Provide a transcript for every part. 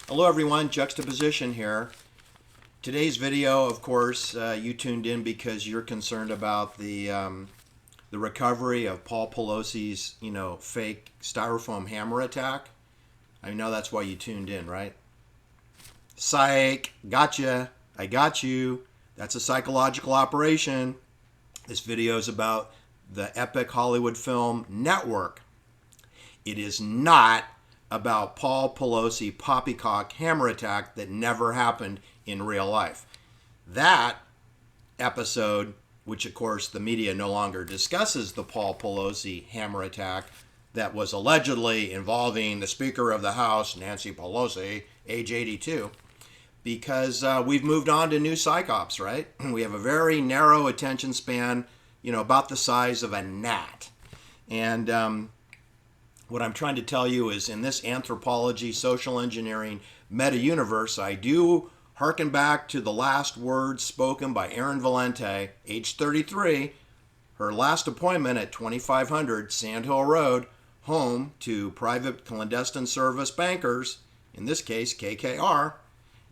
Hello everyone, Juxtaposition here. Today's video, of course, you tuned in because you're concerned about the recovery of Paul Pelosi's, fake styrofoam hammer attack. I know that's why you tuned in, right? Psych, gotcha, I got you. That's a psychological operation. This video is about the epic Hollywood film Network. It is not about Paul Pelosi poppycock hammer attack that never happened in real life. That episode, which of course the media no longer discusses the Paul Pelosi hammer attack that was allegedly involving the Speaker of the House, Nancy Pelosi, age 82, because we've moved on to new psych ops, right? We have a very narrow attention span, about the size of a gnat. And what I'm trying to tell you is in this anthropology, social engineering, meta-universe, I do hearken back to the last words spoken by Erin Valente, age 33, her last appointment at 2500 Sand Hill Road, home to private clandestine service bankers, in this case KKR,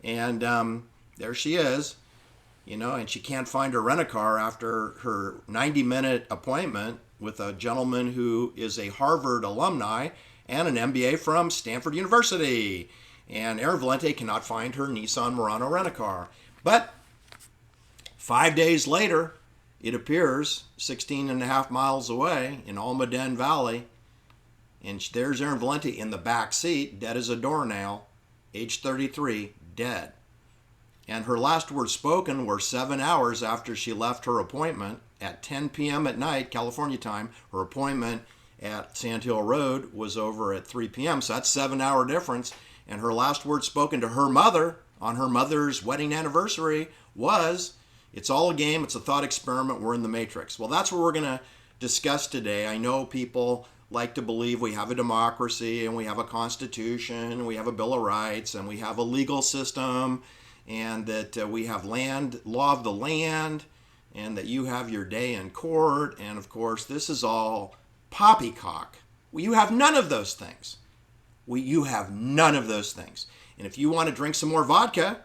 and there she is, and she can't find her rent-a-car after her 90-minute appointment with a gentleman who is a Harvard alumni and an MBA from Stanford University. And Erin Valente cannot find her Nissan Murano rent-a-car. But 5 days later, it appears 16 and a half miles away in Almaden Valley. And there's Erin Valente in the back seat, dead as a doornail, age 33, dead. And her last words spoken were 7 hours after she left her appointment at 10 p.m. at night, California time. Her appointment at Sand Hill Road was over at 3 p.m., so that's 7 hour difference. And her last words spoken to her mother on her mother's wedding anniversary was, "It's all a game, it's a thought experiment, we're in the Matrix." Well, that's what we're going to discuss today. I know people like to believe we have a democracy and we have a constitution and we have a Bill of Rights and we have a legal system and that we have law of the land, and that you have your day in court, and of course this is all poppycock. Well, you have none of those things. You have none of those things. And if you want to drink some more vodka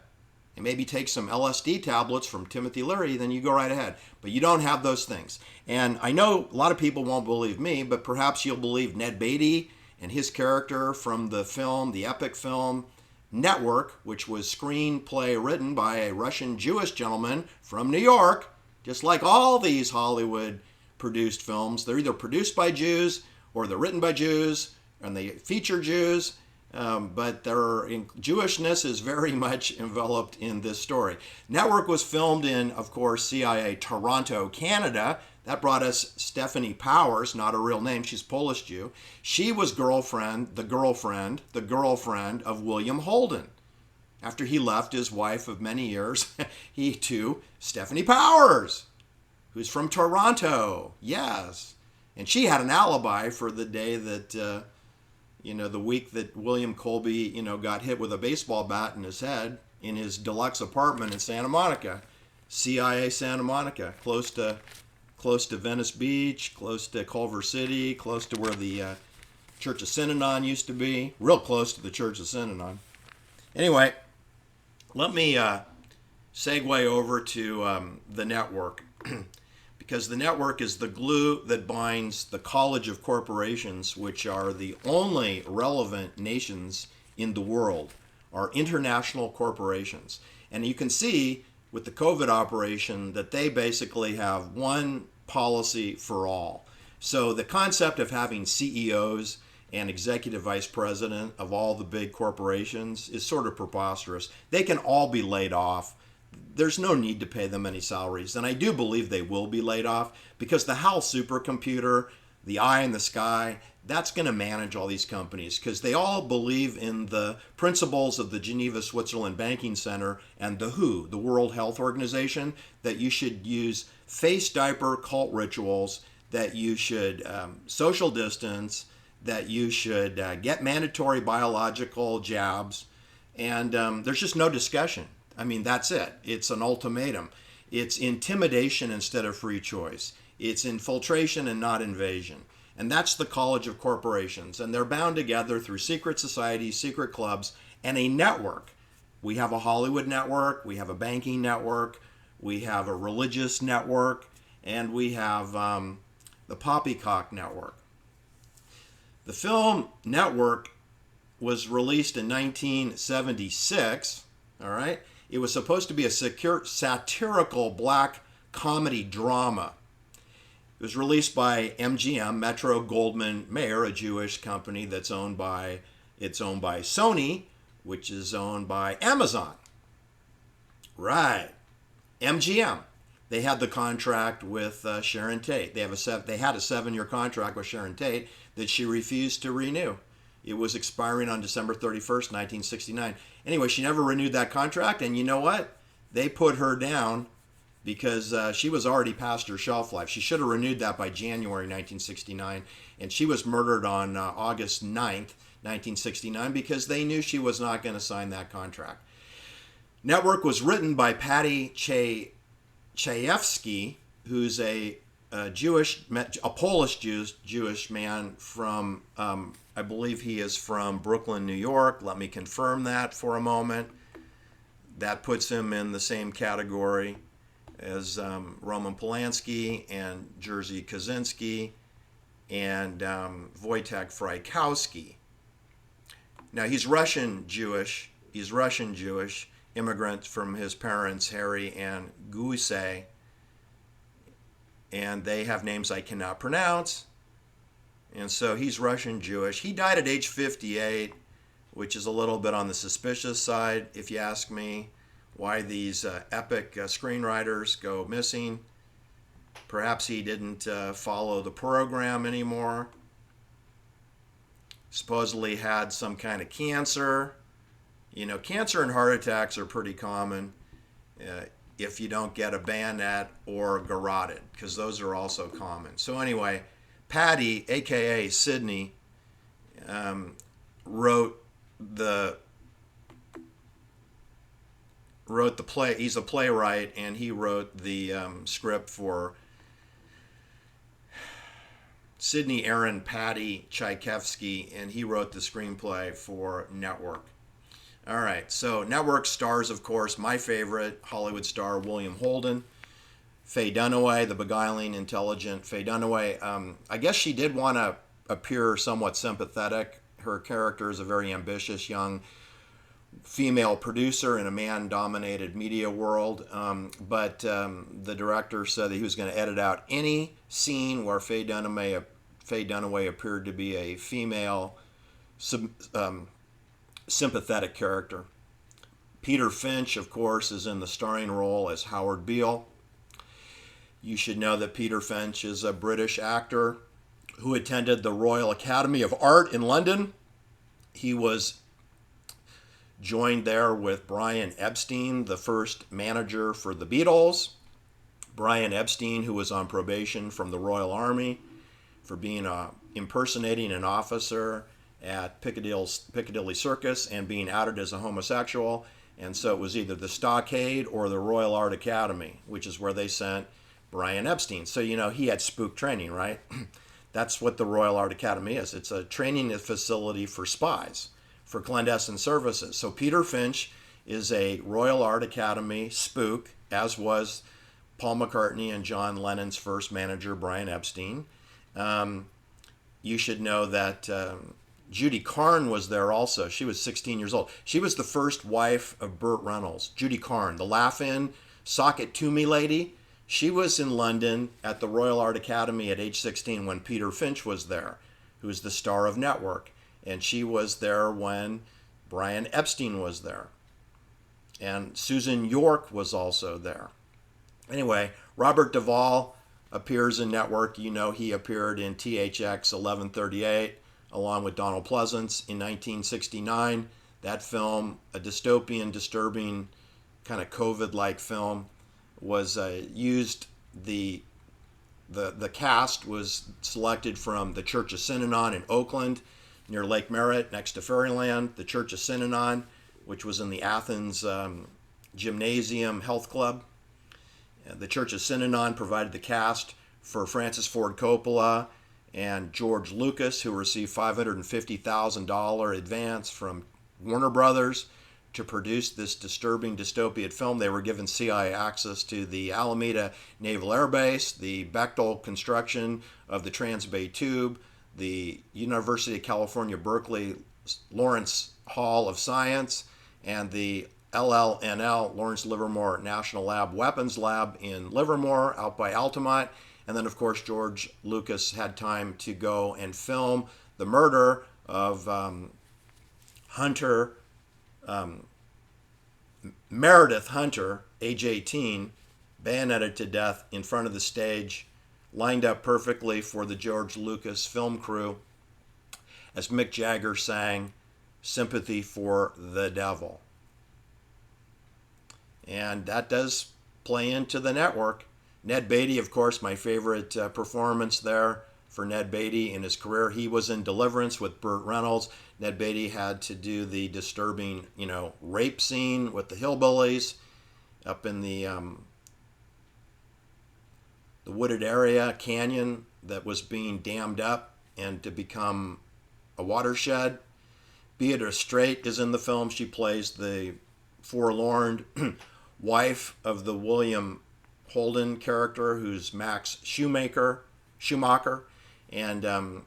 and maybe take some LSD tablets from Timothy Leary, then you go right ahead. But you don't have those things. And I know a lot of people won't believe me, but perhaps you'll believe Ned Beatty and his character from the film, the epic film Network, which was screenplay written by a Russian Jewish gentleman from New York. Just like all these Hollywood produced films, they're either produced by Jews or they're written by Jews and they feature Jews, but Jewishness is very much enveloped in this story. Network was filmed in, of course, CIA Toronto, Canada. That brought us Stephanie Powers, not a real name, she's Polish Jew. She was the girlfriend of William Holden. After he left his wife of many years, he too, Stephanie Powers, who's from Toronto, yes. And she had an alibi for the day that, the week that William Colby, got hit with a baseball bat in his head in his deluxe apartment in Santa Monica, CIA Santa Monica, close to Venice Beach, close to Culver City, close to where the Church of Synanon used to be, real close to the Church of Synanon. Anyway, let me segue over to the network, because the network is the glue that binds the College of Corporations, which are the only relevant nations in the world, are international corporations. And you can see with the COVID operation that they basically have one policy for all. So the concept of having CEOs and executive vice president of all the big corporations is sort of preposterous. They can all be laid off. There's no need to pay them any salaries. And I do believe they will be laid off because the HAL supercomputer, the eye in the sky, that's going to manage all these companies because they all believe in the principles of the Geneva, Switzerland Banking Center and the WHO, the World Health Organization, that you should use face diaper cult rituals, that you should social distance, that you should get mandatory biological jabs, and there's just no discussion. I mean, that's it. It's an ultimatum. It's intimidation instead of free choice. It's infiltration and not invasion. And that's the College of Corporations. And they're bound together through secret societies, secret clubs, and a network. We have a Hollywood network, we have a banking network, we have a religious network, and we have the Poppycock network. The film Network was released in 1976, all right? It was supposed to be a satirical black comedy drama. It was released by MGM, Metro-Goldwyn-Mayer, a Jewish company that's owned by Sony, which is owned by Amazon. Right. MGM. They had the contract with Sharon Tate. They had a 7-year contract with Sharon Tate that she refused to renew. It was expiring on December 31st, 1969. Anyway, she never renewed that contract, and you know what? They put her down because she was already past her shelf life. She should have renewed that by January 1969, and she was murdered on August 9th, 1969, because they knew she was not going to sign that contract. Network was written by Patty Chayefsky, who's a Polish Jewish man from, I believe he is from Brooklyn, New York. Let me confirm that for a moment. That puts him in the same category as Roman Polanski and Jerzy Kosinski and Wojtek Frykowski. Now he's Russian Jewish, immigrant from his parents, Harry and Guise, and they have names I cannot pronounce. And so he's Russian Jewish. He died at age 58, which is a little bit on the suspicious side, if you ask me, why these epic screenwriters go missing. Perhaps he didn't follow the program anymore. Supposedly had some kind of cancer. You know, cancer and heart attacks are pretty common if you don't get a bayonet or garroted, because those are also common. So anyway, Patty, aka Sydney, wrote the play. He's a playwright, and he wrote the script for Sydney Aaron Patty Tchaikovsky, and he wrote the screenplay for Network. All right, so Network stars, of course, my favorite Hollywood star, William Holden. Faye Dunaway, the beguiling, intelligent Faye Dunaway. I guess she did want to appear somewhat sympathetic. Her character is a very ambitious young female producer in a man-dominated media world, but the director said that he was going to edit out any scene where Faye Dunaway appeared to be a female sympathetic character. Peter Finch, of course, is in the starring role as Howard Beale. You should know that Peter Finch is a British actor who attended the Royal Academy of Art in London. He was joined there with Brian Epstein, the first manager for the Beatles. Brian Epstein, who was on probation from the Royal Army for being impersonating an officer at Piccadilly Circus and being outed as a homosexual. And so it was either the Stockade or the Royal Art Academy, which is where they sent Brian Epstein. So, you know, he had spook training, right? That's what the Royal Art Academy is. It's a training facility for spies, for clandestine services. So Peter Finch is a Royal Art Academy spook, as was Paul McCartney and John Lennon's first manager, Brian Epstein. You should know that Judy Carne was there also. She was 16 years old. She was the first wife of Burt Reynolds. Judy Carne, the laugh-in, sock it to me lady. She was in London at the Royal Art Academy at age 16 when Peter Finch was there, who is the star of Network. And she was there when Brian Epstein was there. And Susan York was also there. Anyway, Robert Duvall appears in Network. You know, he appeared in THX 1138 along with Donald Pleasance in 1969. That film, a dystopian, disturbing, kind of COVID-like film, was used. The cast was selected from the Church of Synanon in Oakland, near Lake Merritt, next to Fairyland. The Church of Synanon, which was in the Athens Gymnasium Health Club. The Church of Synanon provided the cast for Francis Ford Coppola and George Lucas, who received $550,000 advance from Warner Brothers to produce this disturbing dystopian film. They were given CIA access to the Alameda Naval Air Base, the Bechtel construction of the Trans-Bay Tube, the University of California, Berkeley Lawrence Hall of Science, and the LLNL, Lawrence Livermore National Lab Weapons Lab in Livermore, out by Altamont. And then, of course, George Lucas had time to go and film the murder of Meredith Hunter, age 18, bayoneted to death in front of the stage, lined up perfectly for the George Lucas film crew, as Mick Jagger sang "Sympathy for the Devil." And that does play into the network. Ned Beatty, of course, my favorite performance there for Ned Beatty in his career. He was in Deliverance with Burt Reynolds. Ned Beatty had to do the disturbing, rape scene with the hillbillies up in the wooded area, canyon that was being dammed up and to become a watershed. Beatrice Straight is in the film. She plays the forlorn wife of the William Holden character, who's Max Schumacher. And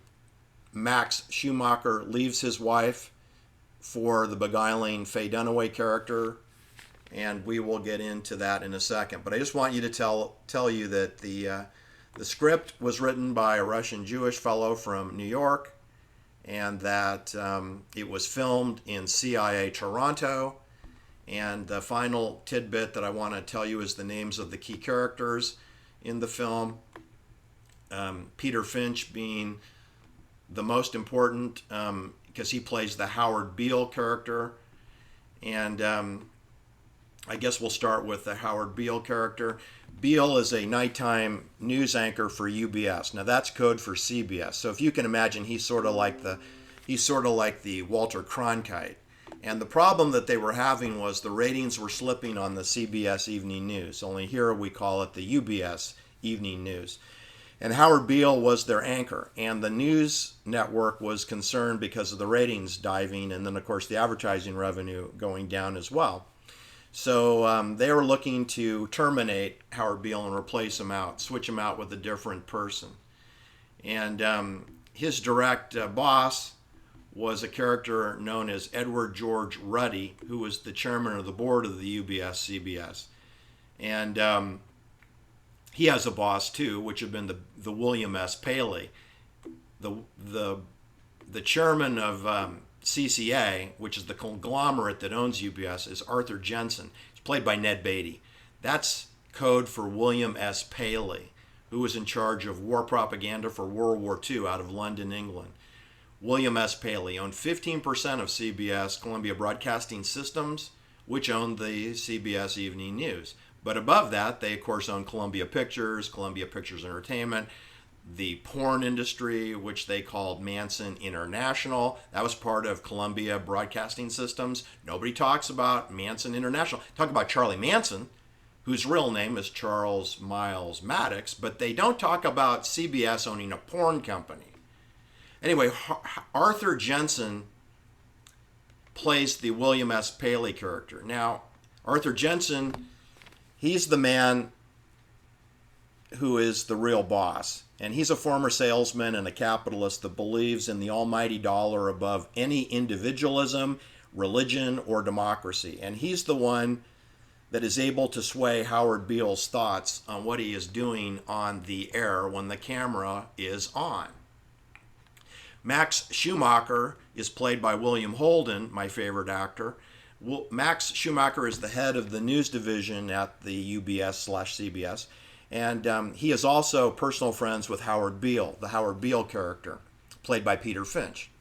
Max Schumacher leaves his wife for the beguiling Faye Dunaway character, and we will get into that in a second. But I just want you to tell you that the script was written by a Russian Jewish fellow from New York, and that it was filmed in CIA Toronto. And the final tidbit that I want to tell you is the names of the key characters in the film. Peter Finch being the most important because he plays the Howard Beale character. And I guess we'll start with the Howard Beale character. Beale is a nighttime news anchor for UBS. Now that's code for CBS. So if you can imagine, he's sort of like the Walter Cronkite. And the problem that they were having was the ratings were slipping on the CBS Evening News. Only here we call it the UBS Evening News. And Howard Beale was their anchor. And the news network was concerned because of the ratings diving, and then, of course, the advertising revenue going down as well. So they were looking to terminate Howard Beale and replace him out, switch him out with a different person. And his direct boss was a character known as Edward George Ruddy, who was the chairman of the board of the UBS-CBS. And he has a boss too, which had been the William S. Paley. The chairman of CCA, which is the conglomerate that owns UBS, is Arthur Jensen. He's played by Ned Beatty. That's code for William S. Paley, who was in charge of war propaganda for World War II out of London, England. William S. Paley owned 15% of CBS, Columbia Broadcasting Systems, which owned the CBS Evening News. But above that, they, of course, owned Columbia Pictures Entertainment, the porn industry, which they called Manson International. That was part of Columbia Broadcasting Systems. Nobody talks about Manson International. Talk about Charlie Manson, whose real name is Charles Miles Maddox, but they don't talk about CBS owning a porn company. Anyway, Arthur Jensen plays the William S. Paley character. Now, Arthur Jensen, he's the man who is the real boss. And he's a former salesman and a capitalist that believes in the almighty dollar above any individualism, religion, or democracy. And he's the one that is able to sway Howard Beale's thoughts on what he is doing on the air when the camera is on. Max Schumacher is played by William Holden, my favorite actor. Max Schumacher is the head of the news division at the UBS/CBS, and he is also personal friends with Howard Beale, the Howard Beale character, played by Peter Finch.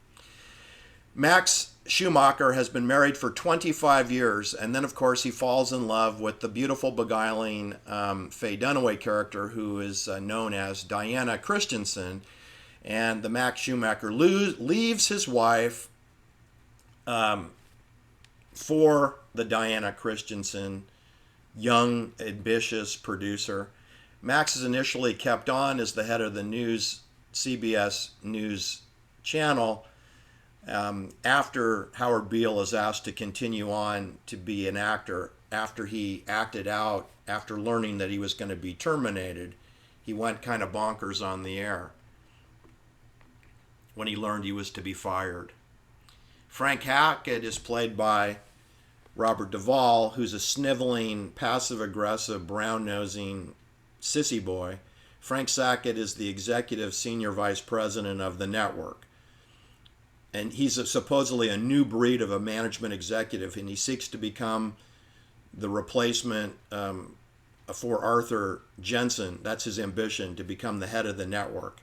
Max Schumacher has been married for 25 years, and then, of course, he falls in love with the beautiful, beguiling Faye Dunaway character, who is known as Diana Christensen. And the Max Schumacher leaves his wife for the Diana Christensen, young, ambitious producer. Max is initially kept on as the head of the CBS News channel After Howard Beale is asked to continue on to be an actor, after he acted out, after learning that he was going to be terminated, he went kind of bonkers on the air when he learned he was to be fired. Frank Hackett is played by Robert Duvall, who's a sniveling, passive-aggressive, brown-nosing sissy boy. Frank Sackett is the executive senior vice president of the network. And he's supposedly a new breed of a management executive, and he seeks to become the replacement for Arthur Jensen. That's his ambition, to become the head of the network,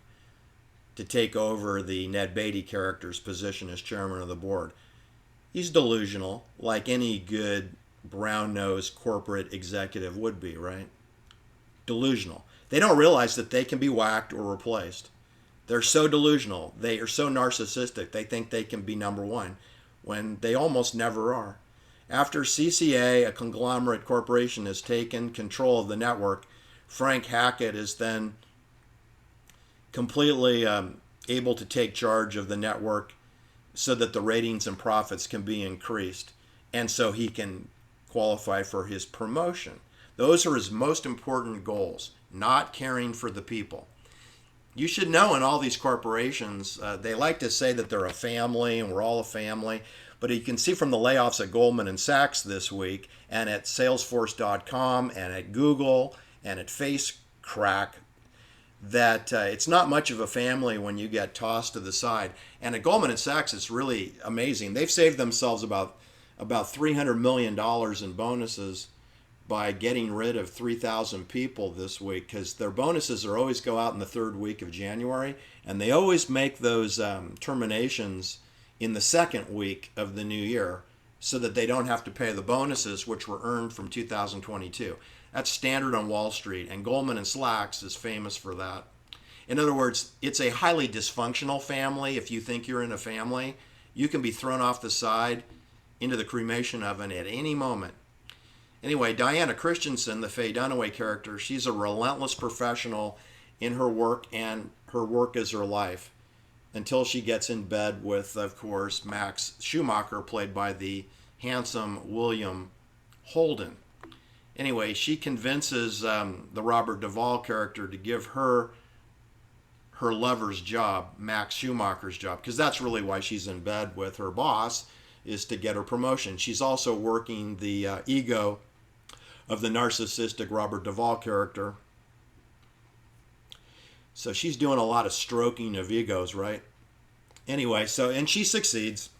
to take over the Ned Beatty character's position as chairman of the board. He's delusional, like any good brown-nosed corporate executive would be, right? Delusional. They don't realize that they can be whacked or replaced. They're so delusional. They are so narcissistic. They think they can be number one when they almost never are. After CCA, a conglomerate corporation, has taken control of the network, Frank Hackett is then completely able to take charge of the network so that the ratings and profits can be increased, and so he can qualify for his promotion. Those are his most important goals, not caring for the people. You should know, in all these corporations, they like to say that they're a family and we're all a family, but you can see from the layoffs at Goldman and Sachs this week, and at Salesforce.com, and at Google, and at FaceCrack, that it's not much of a family when you get tossed to the side. And at Goldman and Sachs, it's really amazing. They've saved themselves about $300 million in bonuses by getting rid of 3,000 people this week, because their bonuses are always go out in the third week of January, and they always make those terminations in the second week of the new year so that they don't have to pay the bonuses which were earned from 2022. That's standard on Wall Street, and Goldman and Sachs is famous for that. In other words, it's a highly dysfunctional family. If you think you're in a family, you can be thrown off the side into the cremation oven at any moment. Anyway, Diana Christensen, the Faye Dunaway character, she's a relentless professional in her work, and her work is her life, until she gets in bed with, of course, Max Schumacher, played by the handsome William Holden. Anyway, she convinces the Robert Duvall character to give her lover's job, Max Schumacher's job, because that's really why she's in bed with her boss, is to get her promotion. She's also working the ego of the narcissistic Robert Duvall character. So she's doing a lot of stroking of egos, right? Anyway, and she succeeds.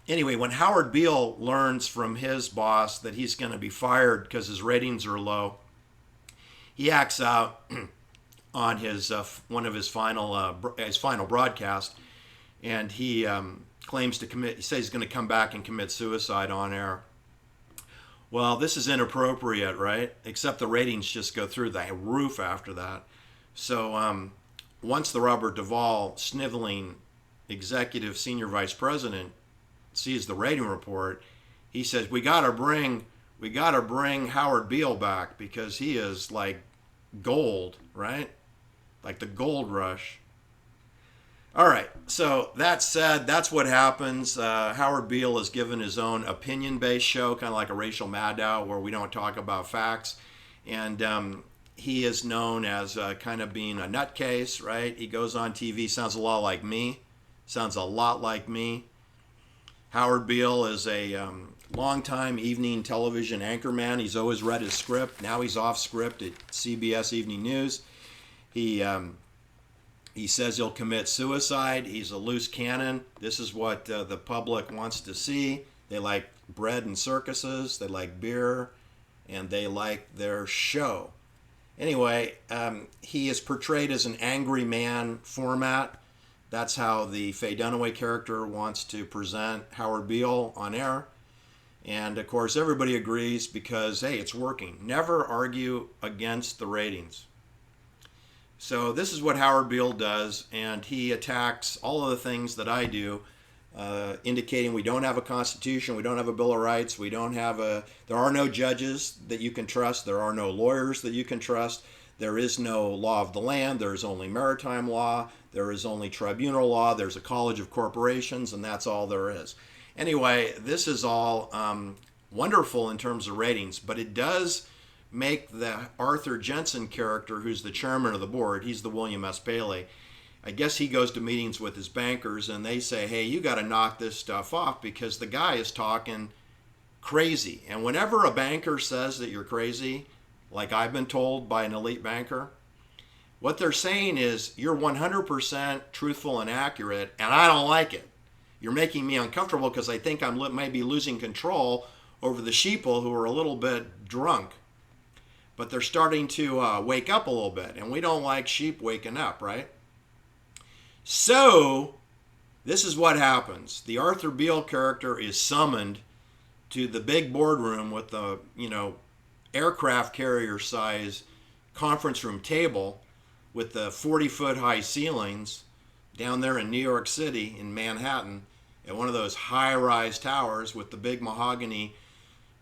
Anyway, when Howard Beale learns from his boss that he's going to be fired because his ratings are low, he acts out on his one of his final broadcast, and he claims to commit. He says he's going to come back and commit suicide on air. Well, this is inappropriate, right? Except the ratings just go through the roof after that. So once the Robert Duvall sniveling executive senior vice president sees the rating report, he says, we gotta bring Howard Beale back, because he is like gold, right? Like the gold rush. All right, so that said, that's what happens. Howard Beale is given his own opinion-based show, kind of like a Rachel Maddow, where we don't talk about facts. And he is known as kind of being a nutcase, right? He goes on TV, sounds a lot like me. Howard Beale is a longtime evening television anchorman. He's always read his script. Now he's off script at CBS Evening News. He says he'll commit suicide. He's a loose cannon. This is what the public wants to see. They like bread and circuses. They like beer. And they like their show. Anyway, he is portrayed as an angry man format. That's how the Faye Dunaway character wants to present Howard Beale on air. And, of course, everybody agrees because, hey, it's working. Never argue against the ratings. So this is what Howard Beale does, and he attacks all of the things that I do, indicating we don't have a constitution, we don't have a Bill of Rights, there are no judges that you can trust, there are no lawyers that you can trust, There is no law of the land. There is only maritime law. There is only tribunal law. There's a college of corporations, and that's all there is. Anyway, this is all wonderful in terms of ratings, but it does make the Arthur Jensen character, who's the chairman of the board, he's the William S. Paley. I guess he goes to meetings with his bankers, and they say, hey, you got to knock this stuff off because the guy is talking crazy. And whenever a banker says that you're crazy, like I've been told by an elite banker, what they're saying is you're 100% truthful and accurate, and I don't like it. You're making me uncomfortable because I think I'm maybe losing control over the sheeple who are a little bit drunk. But they're starting to wake up a little bit, and we don't like sheep waking up, right? So this is what happens. The Arthur Beale character is summoned to the big boardroom with the, aircraft carrier size conference room table with the 40-foot high ceilings down there in New York City in Manhattan at one of those high-rise towers with the big mahogany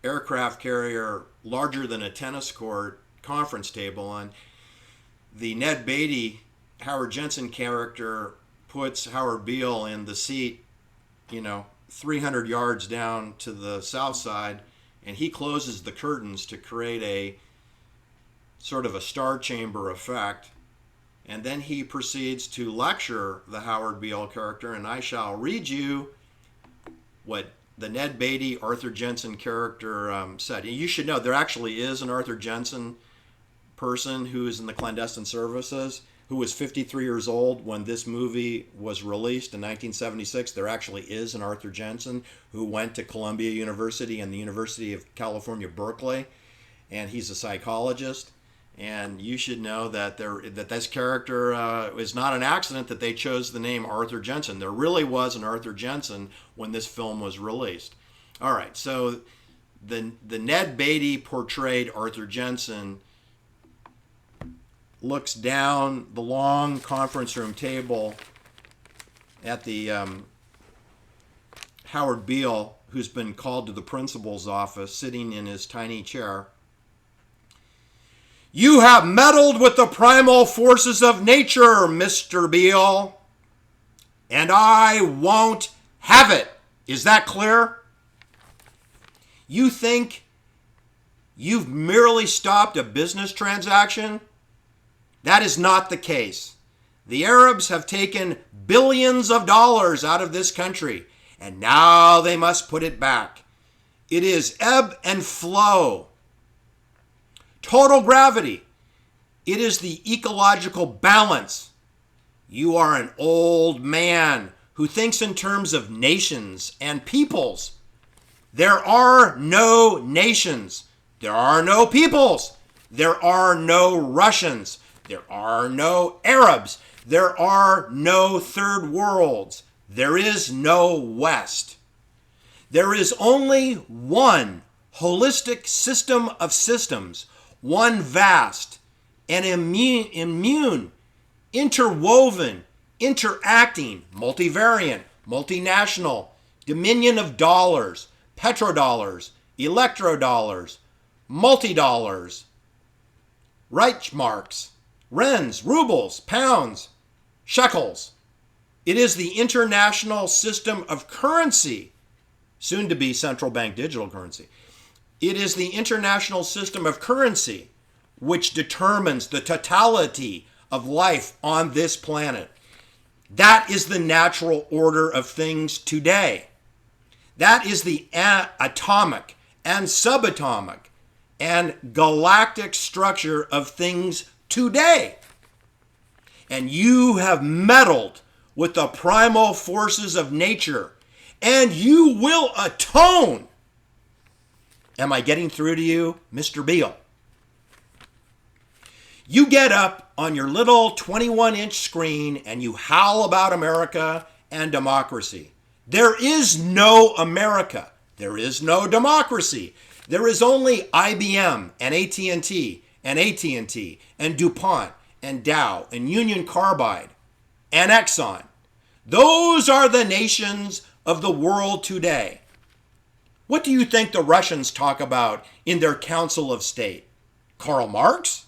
aircraft carrier larger than a tennis court conference table on. The Ned Beatty Howard Jensen character puts Howard Beale in the seat, 300 yards down to the south side, and he closes the curtains to create a sort of a star chamber effect. And then he proceeds to lecture the Howard Beale character, and I shall read you what the Ned Beatty Arthur Jensen character said. And you should know there actually is an Arthur Jensen person who is in the clandestine services who was 53 years old when this movie was released in 1976. There actually is an Arthur Jensen who went to Columbia University and the University of California, Berkeley, and he's a psychologist. And you should know that this character is not an accident that they chose the name Arthur Jensen. There really was an Arthur Jensen when this film was released. All right, so the Ned Beatty portrayed Arthur Jensen looks down the long conference room table at the Howard Beale, who's been called to the principal's office, sitting in his tiny chair. You have meddled with the primal forces of nature, Mr. Beale, and I won't have it. Is that clear? You think you've merely stopped a business transaction? That is not the case. The Arabs have taken billions of dollars out of this country, and now they must put it back. It is ebb and flow. Total gravity. It is the ecological balance. You are an old man who thinks in terms of nations and peoples. There are no nations. There are no peoples. There are no Russians. There are no Arabs. There are no third worlds. There is no West. There is only one holistic system of systems, one vast and immune, interwoven, interacting, multivariant, multinational, dominion of dollars, petrodollars, electrodollars, multi-dollars, Reichsmarks, Rens, rubles, pounds, shekels. It is the international system of currency, soon to be central bank digital currency. It is the international system of currency which determines the totality of life on this planet. That is the natural order of things today. That is the atomic and subatomic and galactic structure of things today. And you have meddled with the primal forces of nature, and you will atone. Am I getting through to you, Mr. Beale? You get up on your little 21-inch screen and you howl about America and democracy. There is no America. There is no democracy. There is only IBM and AT&T and AT&T and DuPont and Dow and Union Carbide and Exxon. Those are the nations of the world today. What do you think the Russians talk about in their Council of State? Karl Marx?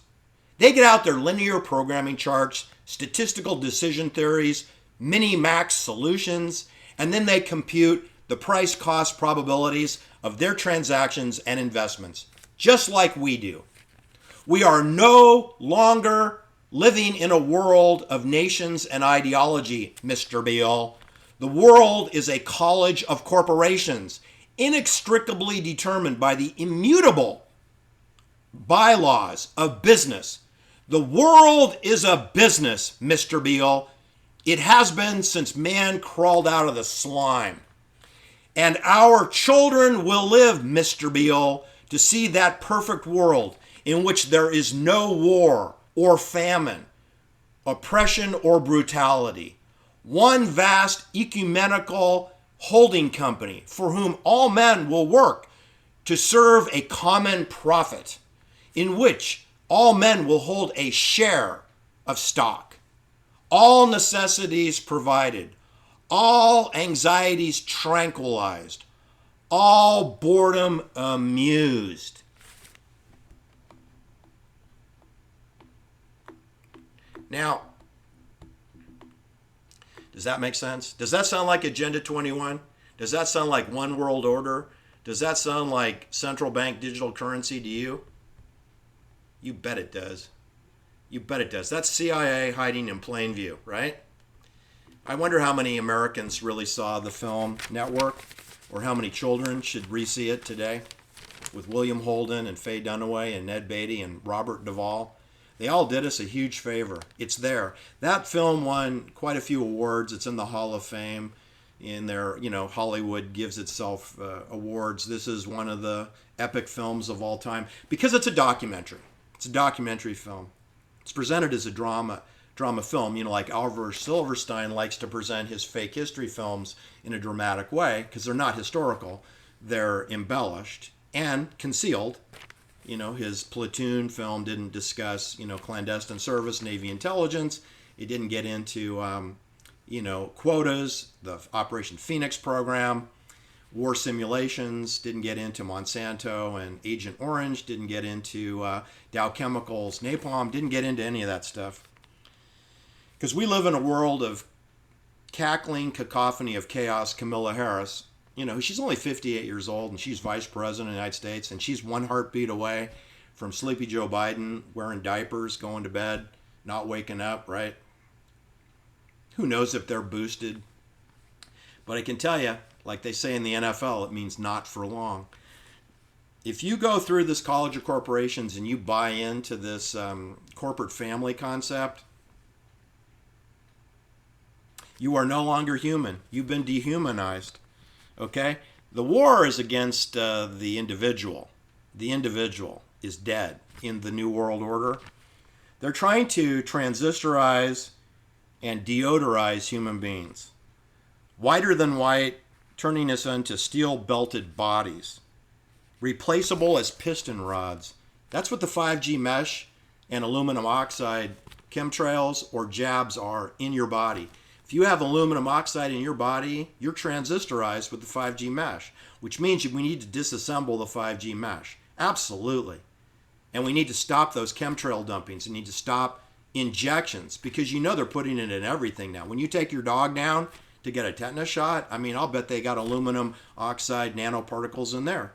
They get out their linear programming charts, statistical decision theories, mini-max solutions, and then they compute the price-cost probabilities of their transactions and investments, just like we do. We are no longer living in a world of nations and ideology, Mr. Beale. The world is a college of corporations, inextricably determined by the immutable bylaws of business. The world is a business, Mr. Beale. It has been since man crawled out of the slime. And our children will live, Mr. Beale, to see that perfect world in which there is no war or famine, oppression or brutality. One vast ecumenical holding company for whom all men will work to serve a common profit, in which all men will hold a share of stock, all necessities provided, all anxieties tranquilized, all boredom amused. Now, does that make sense? Does that sound like Agenda 21? Does that sound like One World Order? Does that sound like central bank digital currency to you? You bet it does. You bet it does. That's CIA hiding in plain view, right? I wonder how many Americans really saw the film Network, or how many children should re-see it today with William Holden and Faye Dunaway and Ned Beatty and Robert Duvall. They all did us a huge favor. It's there. That film won quite a few awards. It's in the Hall of Fame. In their, Hollywood gives itself awards. This is one of the epic films of all time because it's a documentary. It's a documentary film. It's presented as a drama film, like Oliver Silverstein likes to present his fake history films in a dramatic way because they're not historical. They're embellished and concealed. His Platoon film didn't discuss, clandestine service, Navy intelligence. It didn't get into, quotas, the Operation Phoenix program, war simulations, didn't get into Monsanto and Agent Orange, didn't get into Dow Chemicals, napalm, didn't get into any of that stuff. Because we live in a world of cackling cacophony of chaos. Kamala Harris, she's only 58 years old and she's vice president of the United States, and she's one heartbeat away from sleepy Joe Biden wearing diapers, going to bed, not waking up, right? Who knows if they're boosted? But I can tell you, like they say in the NFL, it means not for long. If you go through this college of corporations and you buy into this corporate family concept, you are no longer human. You've been dehumanized. Okay? The war is against the individual. The individual is dead in the New World Order. They're trying to transistorize and deodorize human beings. Whiter than white, turning us into steel-belted bodies. Replaceable as piston rods. That's what the 5G mesh and aluminum oxide chemtrails or jabs are in your body. If you have aluminum oxide in your body, you're transistorized with the 5G mesh, which means we need to disassemble the 5G mesh. Absolutely. And we need to stop those chemtrail dumpings. We need to stop injections because they're putting it in everything now. When you take your dog down to get a tetanus shot, I'll bet they got aluminum oxide nanoparticles in there.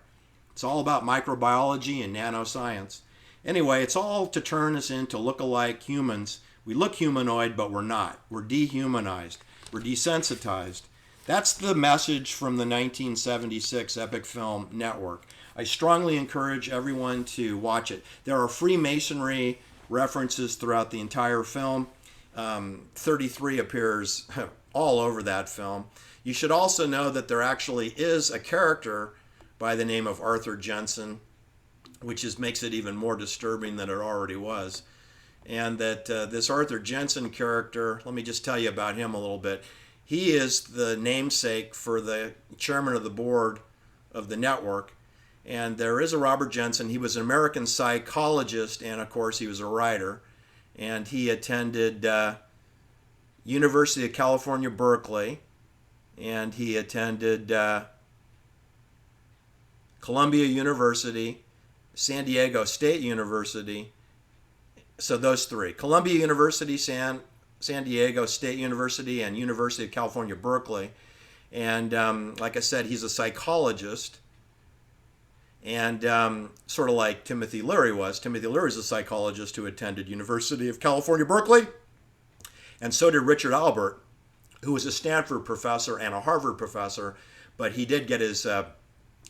It's all about microbiology and nanoscience. Anyway, it's all to turn us into look-alike humans. We look humanoid, but we're not. We're dehumanized. We're desensitized. That's the message from the 1976 epic film Network. I strongly encourage everyone to watch it. There are Freemasonry references throughout the entire film. 33 appears all over that film. You should also know that there actually is a character by the name of Arthur Jensen, which makes it even more disturbing than it already was. And that this Arthur Jensen character, let me just tell you about him a little bit. He is the namesake for the chairman of the board of the network. And there is a Robert Jensen. He was an American psychologist, and of course he was a writer. And he attended University of California, Berkeley. And he attended Columbia University, San Diego State University, So those three: Columbia University, San Diego State University, and University of California, Berkeley. And like I said, he's a psychologist, and sort of like Timothy Leary was. Timothy Leary is a psychologist who attended University of California, Berkeley, and so did Richard Albert, who was a Stanford professor and a Harvard professor, but he did get his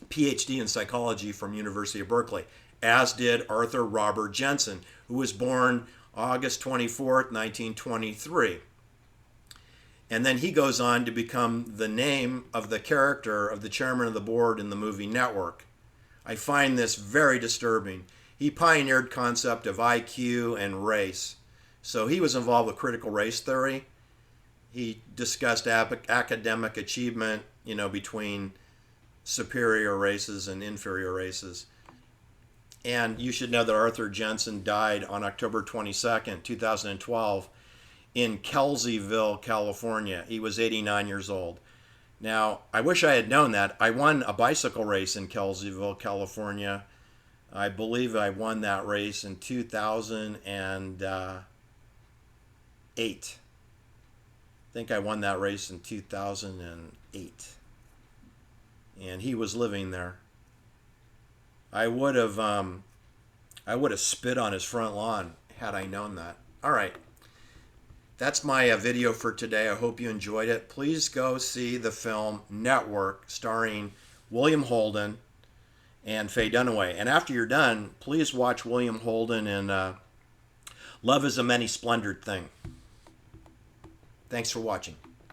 PhD in psychology from University of Berkeley, as did Arthur Robert Jensen, who was born August 24th, 1923. And then he goes on to become the name of the character of the chairman of the board in the movie Network. I find this very disturbing. He pioneered concept of IQ and race. So he was involved with critical race theory. He discussed academic achievement, between superior races and inferior races. And you should know that Arthur Jensen died on October 22nd, 2012, in Kelseyville, California. He was 89 years old. Now, I wish I had known that. I won a bicycle race in Kelseyville, California. I believe I won that race in 2008. I think I won that race in 2008. And he was living there. I would have spit on his front lawn had I known that. All right. That's my video for today. I hope you enjoyed it. Please go see the film Network, starring William Holden and Faye Dunaway. And after you're done, please watch William Holden in Love is a Many Splendored Thing. Thanks for watching.